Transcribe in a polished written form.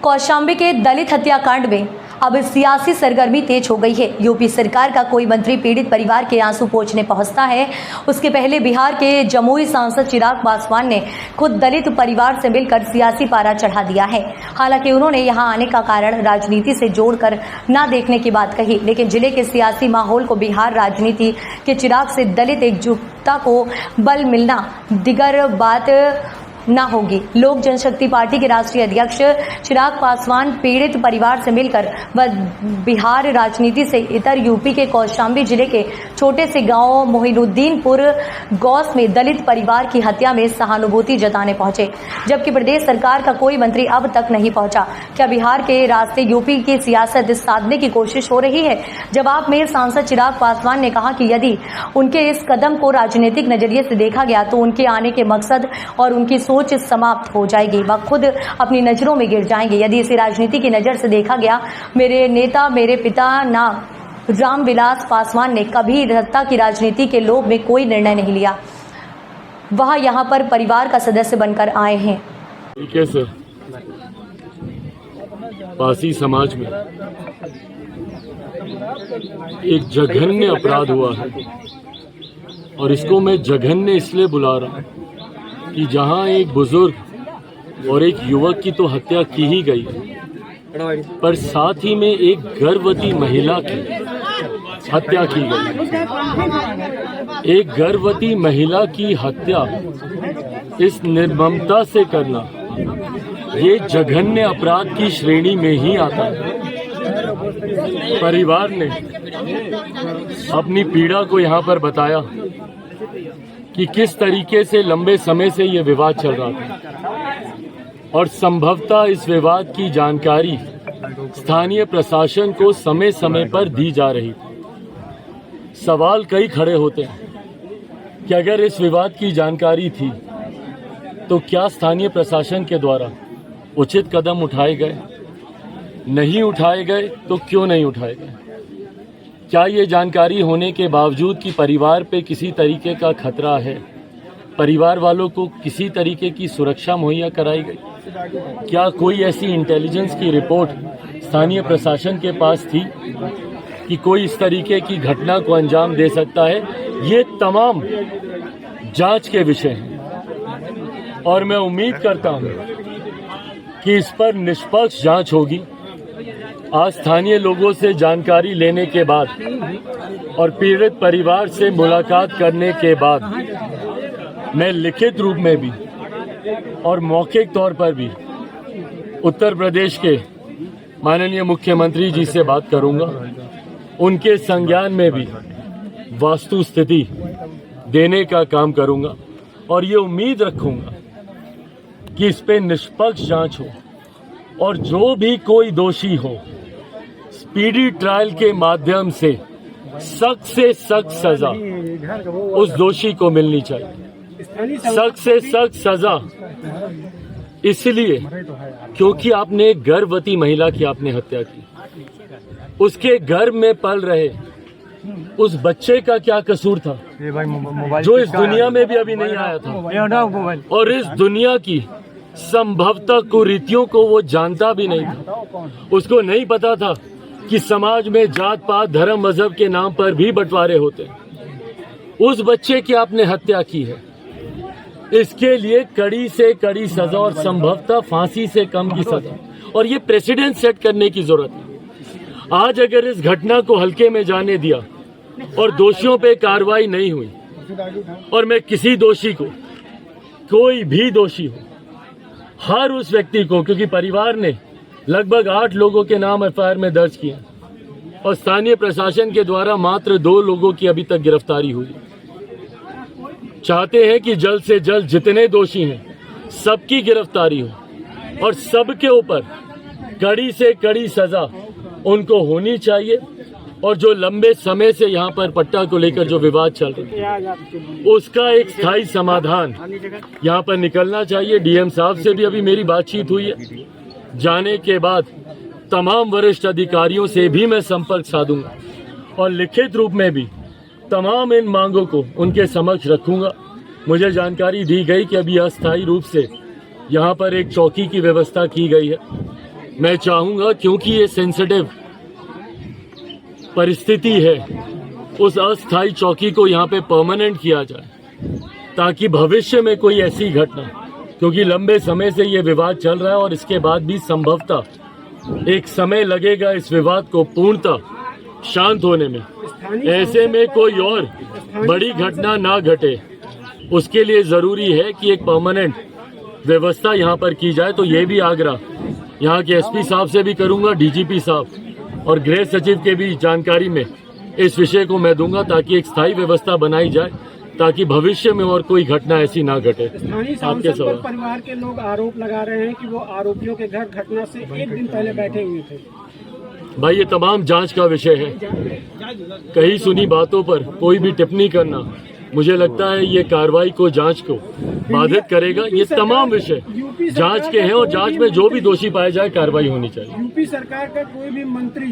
कौशाम्बी के दलित हत्याकांड में अब सियासी सरगर्मी तेज हो गई है। यूपी सरकार का कोई मंत्री पीड़ित परिवार के आंसू पोंछने पहुंचता है, उसके पहले बिहार के जमुई सांसद चिराग पासवान ने खुद दलित परिवार से मिलकर सियासी पारा चढ़ा दिया है। हालांकि उन्होंने यहां आने का कारण राजनीति से जोड़कर न देखने की बात कही, लेकिन जिले के सियासी माहौल को बिहार राजनीति के चिराग से दलित एकजुटता को बल मिलना दिगर बात ना होगी। लोक जनशक्ति पार्टी के राष्ट्रीय अध्यक्ष चिराग पासवान पीड़ित परिवार से मिलकर व बिहार राजनीति से इतर यूपी के कौशाम्बी जिले के छोटे से गांव मोहिनुद्दीनपुर गौस में दलित परिवार की हत्या में सहानुभूति जताने पहुंचे, जबकि प्रदेश सरकार का कोई मंत्री अब तक नहीं पहुंचा। क्या बिहार के रास्ते यूपी की सियासत साधने की कोशिश हो रही है? जवाब में सांसद चिराग पासवान ने कहा कि यदि उनके इस कदम को राजनीतिक नजरिए से देखा गया तो उनके आने के मकसद और उनकी सोच समाप्त हो जाएगी, वह खुद अपनी नजरों में गिर जाएंगे। यदि इसे राजनीति की नजर से देखा गया, मेरे नेता मेरे पिता नाम रामविलास पासवान ने कभी सत्ता की राजनीति के लोभ में कोई निर्णय नहीं लिया। वह यहाँ पर परिवार का सदस्य बनकर आए हैं। तरीके से पासी समाज में एक जघन्य अपराध हुआ है और इसको मैं जघन्य इसलिए बुला रहा हूं कि जहां एक बुजुर्ग और एक युवक की तो हत्या की ही गई, पर साथ ही में एक गर्भवती महिला की हत्या की गई। एक गर्भवती महिला की हत्या इस निर्ममता से करना, ये जघन्य अपराध की श्रेणी में ही आता है। परिवार ने अपनी पीड़ा को यहाँ पर बताया कि किस तरीके से लंबे समय से ये विवाद चल रहा था और संभवतः इस विवाद की जानकारी स्थानीय प्रशासन को समय समय पर दी जा रही थी। सवाल कई खड़े होते हैं कि अगर इस विवाद की जानकारी थी तो क्या स्थानीय प्रशासन के द्वारा उचित कदम उठाए गए? नहीं उठाए गए तो क्यों नहीं उठाए गए? क्या ये जानकारी होने के बावजूद कि परिवार पे किसी तरीके का खतरा है, परिवार वालों को किसी तरीके की सुरक्षा मुहैया कराई गई? क्या कोई ऐसी इंटेलिजेंस की रिपोर्ट स्थानीय प्रशासन के पास थी कि कोई इस तरीके की घटना को अंजाम दे सकता है? ये तमाम जांच के विषय हैं और मैं उम्मीद करता हूं कि इस पर निष्पक्ष जांच होगी। आज स्थानीय लोगों से जानकारी लेने के बाद और पीड़ित परिवार से मुलाकात करने के बाद मैं लिखित रूप में भी और मौखिक तौर पर भी उत्तर प्रदेश के माननीय मुख्यमंत्री जी से बात करूंगा। उनके संज्ञान में भी वास्तु स्थिति देने का काम करूंगा और ये उम्मीद रखूंगा कि इस पे निष्पक्ष जांच हो और जो भी कोई दोषी हो स्पीडी ट्रायल के माध्यम से सख्त सजा उस दोषी को मिलनी चाहिए। सख्त सजा इसलिए क्योंकि आपने एक गर्भवती महिला की आपने हत्या की, उसके गर्भ में पल रहे उस बच्चे का क्या कसूर था जो इस दुनिया में भी अभी नहीं आया था और इस दुनिया की संभवतः कुरीतियों को वो जानता भी नहीं था। उसको नहीं पता था कि समाज में जात पात धर्म मजहब के नाम पर भी बंटवारे होते हैं। उस बच्चे की आपने हत्या की है, इसके लिए कड़ी से कड़ी सजा और संभवतः फांसी से कम की सजा और ये प्रेसिडेंट सेट करने की जरूरत है। आज अगर इस घटना को हल्के में जाने दिया और दोषियों पे कार्रवाई नहीं हुई और मैं किसी दोषी को, कोई भी दोषी हो, हर उस व्यक्ति को, क्योंकि परिवार ने लगभग 8 लोगों के नाम एफआईआर में दर्ज किए और स्थानीय प्रशासन के द्वारा मात्र 2 लोगों की अभी तक गिरफ्तारी हुई। चाहते हैं कि जल्द से जल्द जितने दोषी हैं सबकी गिरफ्तारी हो और सबके ऊपर कड़ी से कड़ी सजा उनको होनी चाहिए और जो लंबे समय से यहाँ पर पट्टा को लेकर जो विवाद चल रहा है उसका एक स्थायी समाधान यहाँ पर निकलना चाहिए। डीएम साहब से भी अभी मेरी बातचीत हुई है, जाने के बाद तमाम वरिष्ठ अधिकारियों से भी मैं संपर्क साधूंगा और लिखित रूप में भी तमाम इन मांगों को उनके समक्ष रखूंगा। मुझे जानकारी दी गई कि अभी अस्थायी रूप से यहाँ पर एक चौकी की व्यवस्था की गई है मैं चाहूंगा, क्योंकि ये सेंसिटिव परिस्थिति है, उस अस्थायी चौकी को यहाँ पे परमानेंट किया जाए, ताकि भविष्य में कोई ऐसी घटना, क्योंकि लंबे समय से ये विवाद चल रहा है और इसके बाद भी संभवतः एक समय लगेगा इस विवाद को पूर्णतः शांत होने में। ऐसे में कोई और बड़ी घटना ना घटे, उसके लिए जरूरी है कि एक परमानेंट व्यवस्था यहाँ पर की जाए। तो ये भी आग्रह यहाँ के एसपी साहब से भी करूंगा, डीजीपी साहब और गृह सचिव के भी जानकारी में इस विषय को मैं दूंगा, ताकि एक स्थायी व्यवस्था बनाई जाए, ताकि भविष्य में और कोई घटना ऐसी ना घटे। स्थानीय सांसद पर परिवार के लोग आरोप लगा रहे हैं कि वो आरोपियों के घर घटना से एक दिन पहले बैठे हुए थे। भाई, ये तमाम जांच का विषय है। कहीं सुनी बातों पर कोई भी टिप्पणी करना, मुझे लगता है ये कार्रवाई को, जांच को बाधित करेगा। ये तमाम विषय जांच के हैं और जांच में जो भी दोषी पाया जाए कार्रवाई होनी चाहिए। यूपी सरकार का कोई भी मंत्री